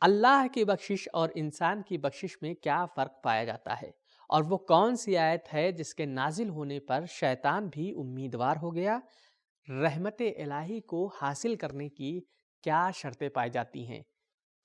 اللہ کی بخشش اور انسان کی بخشش میں کیا فرق پایا جاتا ہے، اور وہ کون سی آیت ہے جس کے نازل ہونے پر شیطان بھی امیدوار ہو گیا؟ رحمت الہی کو حاصل کرنے کی کیا شرطیں پائی جاتی ہیں،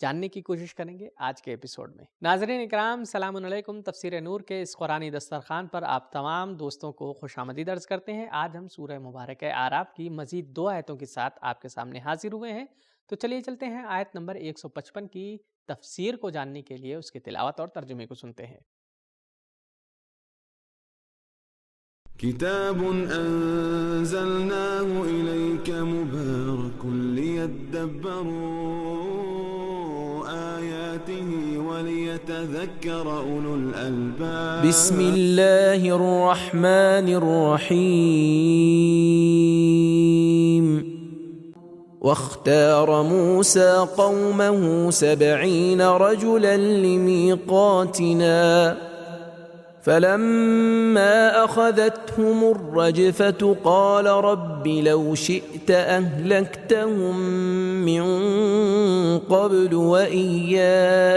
جاننے کی کوشش کریں گے آج کے ایپیسوڈ میں۔ ناظرین اکرام، سلام علیکم۔ تفسیر نور کے اس قرآنی دسترخوان پر آپ تمام دوستوں کو خوش آمدید عرض کرتے ہیں۔ آج ہم سورہ مبارکہ اعراف کی مزید 2 آیتوں کے ساتھ آپ کے سامنے حاضر ہوئے ہیں۔ تو چلیے چلتے ہیں آیت نمبر 155 کی تفسیر کو جاننے کے لیے اس کی تلاوت اور ترجمے کو سنتے ہیں۔ کتاب انزلناه الیک مبارک لیدبروا آیاته ولیتذکر اولو الالباب۔ بسم اللہ الرحمن الرحیم۔ واختار موسى قومه 70 رجلا لميقاتنا فلما أخذتهم الرجفة قال رب لو شئت أهلكتهم من قبل وإياي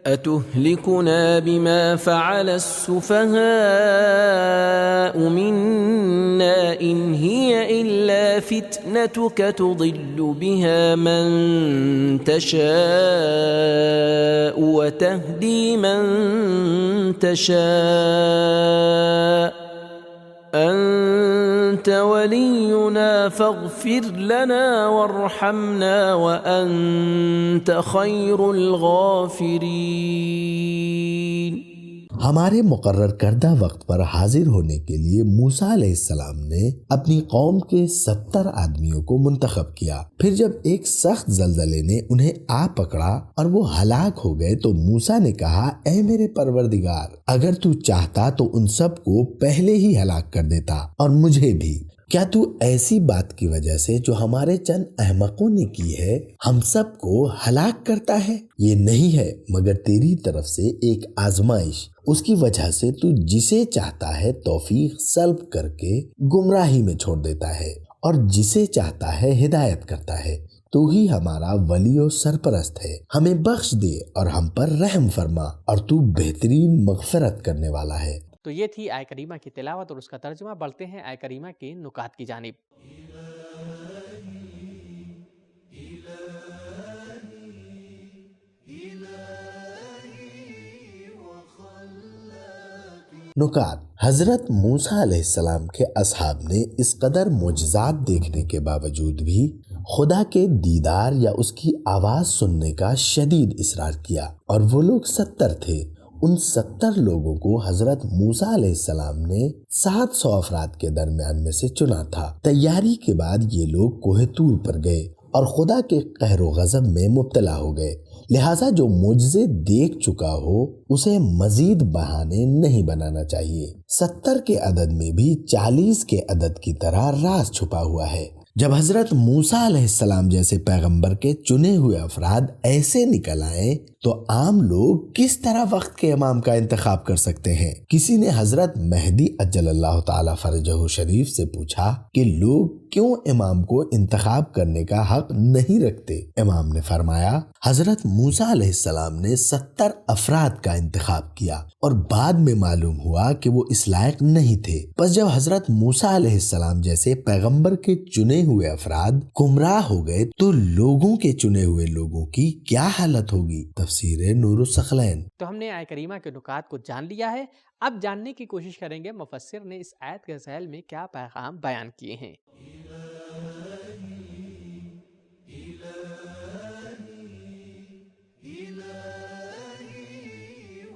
أتهلكنا بما فعل السفهاء منا إن هي إلا فتنتك تضل بها من تشاء وتهدي من تشاء أنت ولينا فاغفر لنا وارحمنا وأنت خير الغافرين۔ ہمارے مقرر کردہ وقت پر حاضر ہونے کے لیے موسیٰ علیہ السلام نے اپنی قوم کے 70 آدمیوں کو منتخب کیا۔ پھر جب ایک سخت زلزلے نے انہیں آ پکڑا اور وہ ہلاک ہو گئے تو موسیٰ نے کہا، اے میرے پروردگار، اگر تو چاہتا تو ان سب کو پہلے ہی ہلاک کر دیتا اور مجھے بھی۔ کیا تو ایسی بات کی وجہ سے جو ہمارے چند احمقوں نے کی ہے ہم سب کو ہلاک کرتا ہے؟ یہ نہیں ہے مگر تیری طرف سے ایک آزمائش، اس کی وجہ سے تو جسے چاہتا ہے توفیق سلب کر کے گمراہی میں چھوڑ دیتا ہے اور جسے چاہتا ہے ہدایت کرتا ہے۔ تو ہی ہمارا ولی و سرپرست ہے، ہمیں بخش دے اور ہم پر رحم فرما اور تو بہترین مغفرت کرنے والا ہے۔ تو یہ تھی آیہ کریمہ کی تلاوت اور اس کا ترجمہ۔ بڑھتے ہیں آیہ کریمہ کے نکات کی جانب۔ نکات۔ حضرت موسیٰ علیہ السلام کے اصحاب نے اس قدر معجزات دیکھنے کے باوجود بھی خدا کے دیدار یا اس کی آواز سننے کا شدید اصرار کیا، اور وہ لوگ 70 تھے۔ ان 70 لوگوں کو حضرت موسیٰ علیہ السلام نے 700 افراد کے درمیان میں سے چنا تھا۔ تیاری کے بعد یہ لوگ کوہ طور پر گئے اور خدا کے قہر و غضب میں مبتلا ہو گئے، لہٰذا جو معجزے دیکھ چکا ہو اسے مزید بہانے نہیں بنانا چاہیے۔ 70 کے عدد میں بھی 40 کے عدد کی طرح راز چھپا ہوا ہے۔ جب حضرت موسیٰ علیہ السلام جیسے پیغمبر کے چنے ہوئے افراد ایسے نکل آئے تو عام لوگ کس طرح وقت کے امام کا انتخاب کر سکتے ہیں؟ کسی نے حضرت مہدی عجل اللہ تعالی فرجہ شریف سے پوچھا کہ لوگ کیوں امام کو انتخاب کرنے کا حق نہیں رکھتے؟ امام نے فرمایا، حضرت موسیٰ علیہ السلام نے 70 افراد کا انتخاب کیا اور بعد میں معلوم ہوا کہ وہ اس لائق نہیں تھے۔ پس جب حضرت موسیٰ علیہ السلام جیسے پیغمبر کے چنے ہوئے افراد گمراہ ہو گئے تو لوگوں کے چنے ہوئے لوگوں کی کیا حالت ہوگی؟ تفسیر نور الثقلین۔ تو ہم نے آیہ کریمہ کے نکات کو جان لیا ہے، اب جاننے کی کوشش کریں گے مفسر نے اس آیت کے ذیل میں کیا پیغام بیان کیے ہیں۔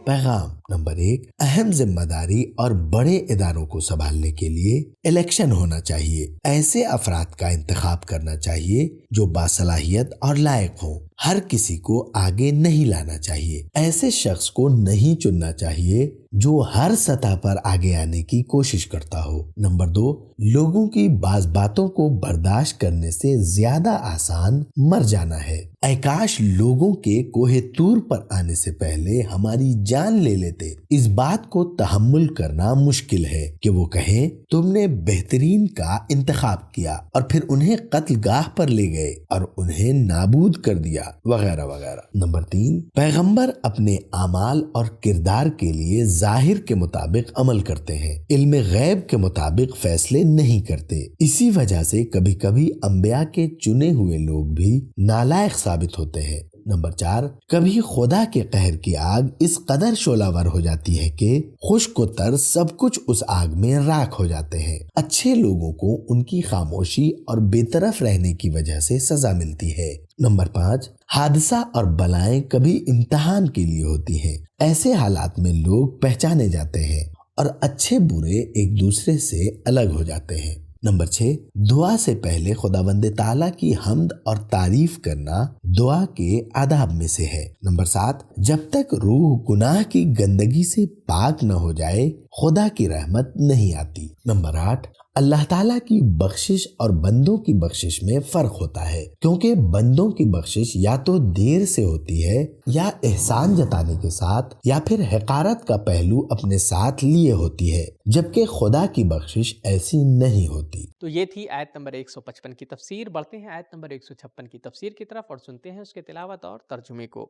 پیغام نمبر 1، اہم ذمہ داری اور بڑے اداروں کو سنبھالنے کے لیے الیکشن ہونا چاہیے۔ ایسے افراد کا انتخاب کرنا چاہیے جو باصلاحیت اور لائق ہوں۔ ہر کسی کو آگے نہیں لانا چاہیے۔ ایسے شخص کو نہیں چننا چاہیے جو ہر سطح پر آگے آنے کی کوشش کرتا ہو۔ نمبر 2، لوگوں کی بعض باتوں کو برداشت کرنے سے زیادہ آسان مر جانا ہے۔ اے کاش لوگوں کے کوہ طور پر آنے سے پہلے ہماری جان لے لیتے۔ اس بات کو تحمل کرنا مشکل ہے کہ وہ کہیں تم نے بہترین کا انتخاب کیا اور پھر انہیں قتل گاہ پر لے گئے اور انہیں نابود کر دیا، وغیرہ وغیرہ۔ نمبر 3، پیغمبر اپنے اعمال اور کردار کے لیے ظاہر کے مطابق عمل کرتے ہیں، علم غیب کے مطابق فیصلے نہیں کرتے۔ اسی وجہ سے کبھی کبھی انبیاء کے چنے ہوئے لوگ بھی نالائق ثابت ہوتے ہیں۔ نمبر 4، کبھی خدا کے قہر کی آگ اس قدر شعلہ ور ہو جاتی ہے کہ خشک و تر سب کچھ اس آگ میں راکھ ہو جاتے ہیں۔ اچھے لوگوں کو ان کی خاموشی اور بے طرف رہنے کی وجہ سے سزا ملتی ہے۔ نمبر 5، حادثہ اور بلائیں کبھی امتحان کے لیے ہوتی ہیں۔ ایسے حالات میں لوگ پہچانے جاتے ہیں اور اچھے برے ایک دوسرے سے الگ ہو جاتے ہیں۔ نمبر 6، دعا سے پہلے خداوند تعالیٰ کی حمد اور تعریف کرنا دعا کے آداب میں سے ہے۔ نمبر 7، جب تک روح گناہ کی گندگی سے پاک نہ ہو جائے خدا کی رحمت نہیں آتی۔ نمبر 8، اللہ تعالیٰ کی بخشش اور بندوں کی بخشش میں فرق ہوتا ہے، کیونکہ بندوں کی بخشش یا تو دیر سے ہوتی ہے یا احسان جتانے کے ساتھ یا پھر حقارت کا پہلو اپنے ساتھ لیے ہوتی ہے، جبکہ خدا کی بخشش ایسی نہیں ہوتی۔ تو یہ تھی آیت نمبر 155 کی تفسیر۔ بڑھتے ہیں آیت نمبر 156 کی تفسیر کی طرف اور سنتے ہیں اس کے تلاوت اور ترجمے کو۔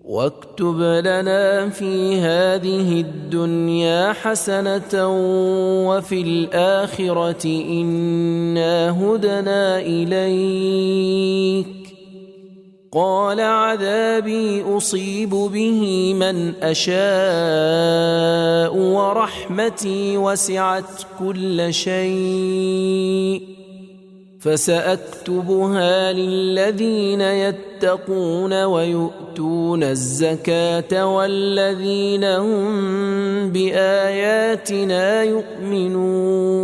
واكتب لنا في هذه الدنيا حسنة وفي الآخرة إنا هدنا إليك قال عذابي أصيب به من أشاء ورحمتي وسعت كل شيء فسأكتبها للذين يتقون ويؤتون الزكاة والذين هم بآياتنا يؤمنون۔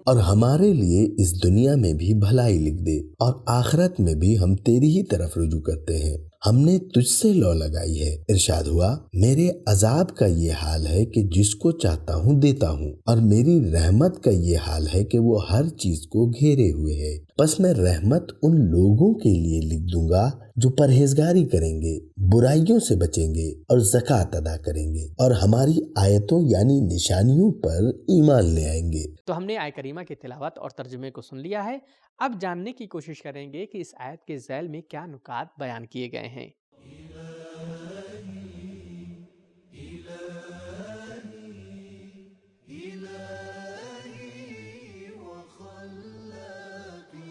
اور ہمارے لیے اس دنیا میں بھی بھلائی لکھ دے اور آخرت میں بھی ہم تیری ہی طرف رجوع کرتے ہیں، ہم نے تجھ سے لو لگائی ہے۔ ارشاد ہوا، میرے عذاب کا یہ حال ہے کہ جس کو چاہتا ہوں دیتا ہوں، اور میری رحمت کا یہ حال ہے کہ وہ ہر چیز کو گھیرے ہوئے ہے۔ بس میں رحمت ان لوگوں کے لیے لکھ دوں گا جو پرہیزگاری کریں گے، برائیوں سے بچیں گے اور زکوٰۃ ادا کریں گے اور ہماری آیتوں یعنی نشانیوں پر ایمان لے آئیں گے۔ تو ہم نے آیت کریمہ کی تلاوت اور ترجمے کو سن لیا ہے۔ اب جاننے کی کوشش کریں گے کہ اس آیت کے ذیل میں کیا نکات بیان کیے گئے ہیں۔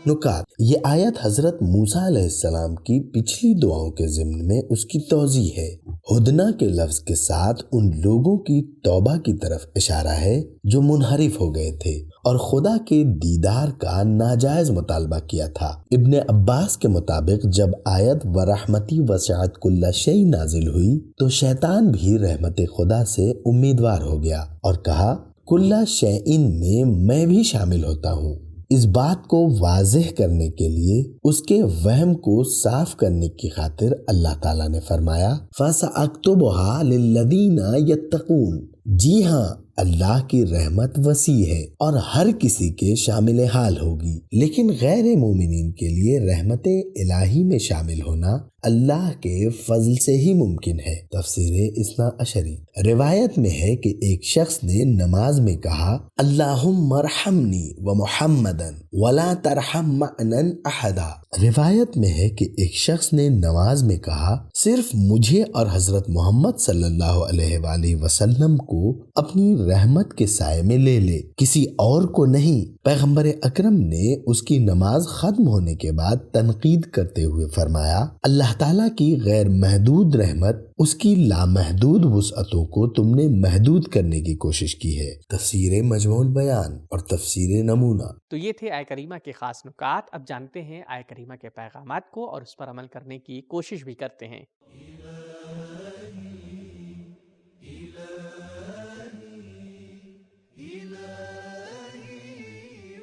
نکات: یہ آیت حضرت موسیٰ علیہ السلام کی پچھلی دعاؤں کے ضمن میں اس کی توضیح ہے۔ ہدنا کے لفظ کے ساتھ ان لوگوں کی توبہ کی طرف اشارہ ہے جو منحرف ہو گئے تھے اور خدا کے دیدار کا ناجائز مطالبہ کیا تھا۔ ابن عباس کے مطابق جب آیت وَرَحْمَتِي وَسِعَتْ كُلَّ شَيْءٍ نازل ہوئی تو شیطان بھی رحمت خدا سے امیدوار ہو گیا اور کہا کُلَّ شَيْءٍ میں میں بھی شامل ہوتا ہوں۔ اس بات کو واضح کرنے کے لیے اس کے وہم کو صاف کرنے کی خاطر اللہ تعالیٰ نے فرمایا فَسَأَكْتُبُهَا لِلَّذِينَ يَتَّقُونَ۔ جی ہاں، اللہ کی رحمت وسیع ہے اور ہر کسی کے شامل حال ہوگی، لیکن غیر مومنین کے لیے رحمت الہی میں شامل ہونا اللہ کے فضل سے ہی ممکن ہے۔ تفسیر اثنا عشری۔ روایت میں ہے کہ ایک شخص نے نماز میں کہا اللہم ارحمنی ومحمدن ولا ترحم معنا احدا۔ روایت میں ہے کہ ایک شخص نے نماز میں کہا صرف مجھے اور حضرت محمد صلی اللہ علیہ وآلہ وسلم کو اپنی رحمت کے سائے میں لے لے، کسی اور کو نہیں۔ پیغمبر اکرم نے اس کی نماز ختم ہونے کے بعد تنقید کرتے ہوئے فرمایا اللہ تعالیٰ کی غیر محدود رحمت اس کی لامحدود وسعتوں کو تم نے محدود کرنے کی کوشش کی ہے۔ تفسیر مجموع البیان اور تفسیر نمونہ۔ تو یہ تھے آیت کریمہ کے خاص نکات۔ اب جانتے ہیں آیت کریمہ کے پیغامات کو اور اس پر عمل کرنے کی کوشش بھی کرتے ہیں۔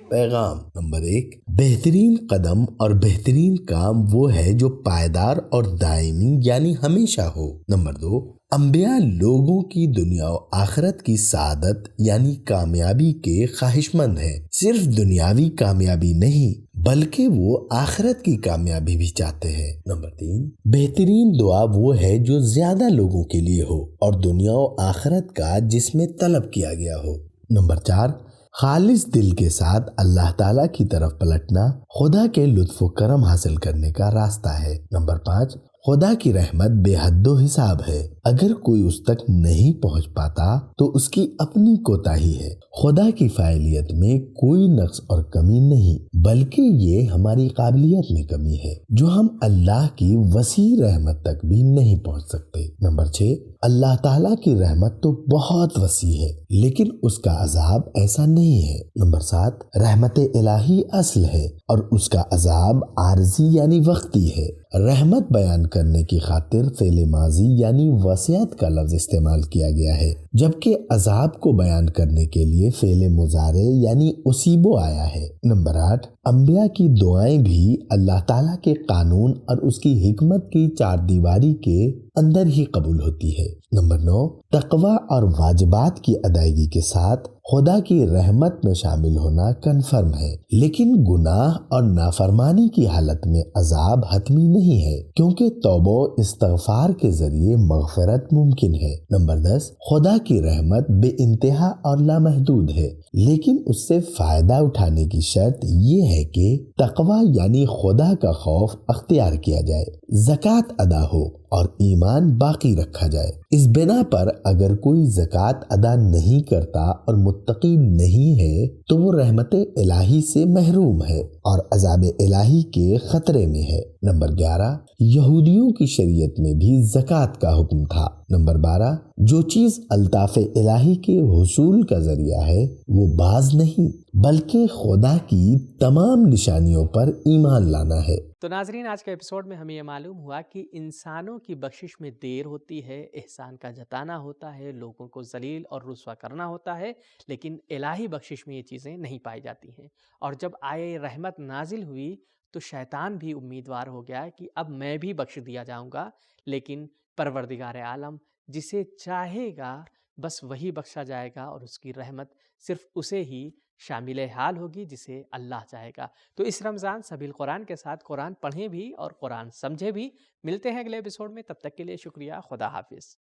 پیغام نمبر 1، بہترین قدم اور بہترین کام وہ ہے جو پائیدار اور دائمی یعنی ہمیشہ ہو۔ نمبر 2، انبیاء لوگوں کی دنیا و آخرت کی سعادت یعنی کامیابی کے خواہش مند ہیں۔ صرف دنیاوی کامیابی نہیں بلکہ وہ آخرت کی کامیابی بھی چاہتے ہیں۔ نمبر 3، بہترین دعا وہ ہے جو زیادہ لوگوں کے لیے ہو اور دنیا و آخرت کا جس میں طلب کیا گیا ہو۔ نمبر 4، خالص دل کے ساتھ اللہ تعالیٰ کی طرف پلٹنا خدا کے لطف و کرم حاصل کرنے کا راستہ ہے۔ نمبر 5، خدا کی رحمت بے حد و حساب ہے، اگر کوئی اس تک نہیں پہنچ پاتا تو اس کی اپنی کوتاہی ہے۔ خدا کی فاعلیت میں کوئی نقص اور کمی نہیں، بلکہ یہ ہماری قابلیت میں کمی ہے جو ہم اللہ کی وسیع رحمت تک بھی نہیں پہنچ سکتے۔ نمبر 6، اللہ تعالیٰ کی رحمت تو بہت وسیع ہے لیکن اس کا عذاب ایسا نہیں ہے۔ نمبر 7، رحمت الہی اصل ہے اور اس کا عذاب عارضی یعنی وقتی ہے۔ رحمت بیان کرنے کی خاطر فعل ماضی یعنی وسعت کا لفظ استعمال کیا گیا ہے، جبکہ عذاب کو بیان کرنے کے لیے فعل مضارع یعنی اصیبو آیا ہے۔ نمبر 8، انبیاء کی دعائیں بھی اللہ تعالیٰ کے قانون اور اس کی حکمت کی چار دیواری کے اندر ہی قبول ہوتی ہے۔ نمبر 9، تقوی اور واجبات کی ادائیگی کے ساتھ خدا کی رحمت میں شامل ہونا کنفرم ہے، لیکن گناہ اور نافرمانی کی حالت میں عذاب حتمی نہیں ہے کیونکہ توبہ و استغفار کے ذریعے مغفرت ممکن ہے۔ نمبر 10، خدا کی رحمت بے انتہا اور لامحدود ہے، لیکن اس سے فائدہ اٹھانے کی شرط یہ ہے کہ تقوی یعنی خدا کا خوف اختیار کیا جائے، زکوٰۃ ادا ہو اور ایمان باقی رکھا جائے۔ اس بنا پر اگر کوئی زکوٰۃ ادا نہیں کرتا اور متقی نہیں ہے تو وہ رحمت الہی سے محروم ہے اور عذاب الہی کے خطرے میں ہے۔ نمبر 11، یہودیوں کی شریعت میں بھی زکوٰۃ کا حکم تھا۔ نمبر 12، جو چیز الطاف الہی کے حصول کا ذریعہ ہے وہ باز نہیں بلکہ خدا کی تمام نشانیوں پر ایمان لانا ہے۔ تو ناظرین، آج کے ایپیسوڈ میں ہمیں یہ معلوم ہوا کہ انسانوں کی بخشش میں دیر ہوتی ہے، احسان کا جتانا ہوتا ہے، لوگوں کو ذلیل اور رسوا کرنا ہوتا ہے، لیکن الہی بخشش میں یہ چیزیں نہیں پائی جاتی ہیں۔ اور جب آئے رحمت نازل ہوئی تو شیطان بھی امیدوار ہو گیا کہ اب میں بھی بخش دیا جاؤں گا، لیکن پروردگار عالم جسے چاہے گا بس وہی بخشا جائے گا اور اس کی رحمت صرف اسے ہی شامل حال ہوگی جسے اللہ چاہے گا۔ تو اس رمضان سبیل قرآن کے ساتھ قرآن پڑھیں بھی اور قرآن سمجھیں بھی۔ ملتے ہیں اگلے ایپیسوڈ میں، تب تک کے لیے شکریہ، خدا حافظ۔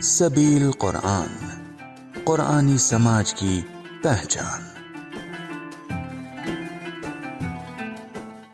سبیل قرآن، قرآنی سماج کی پہچان۔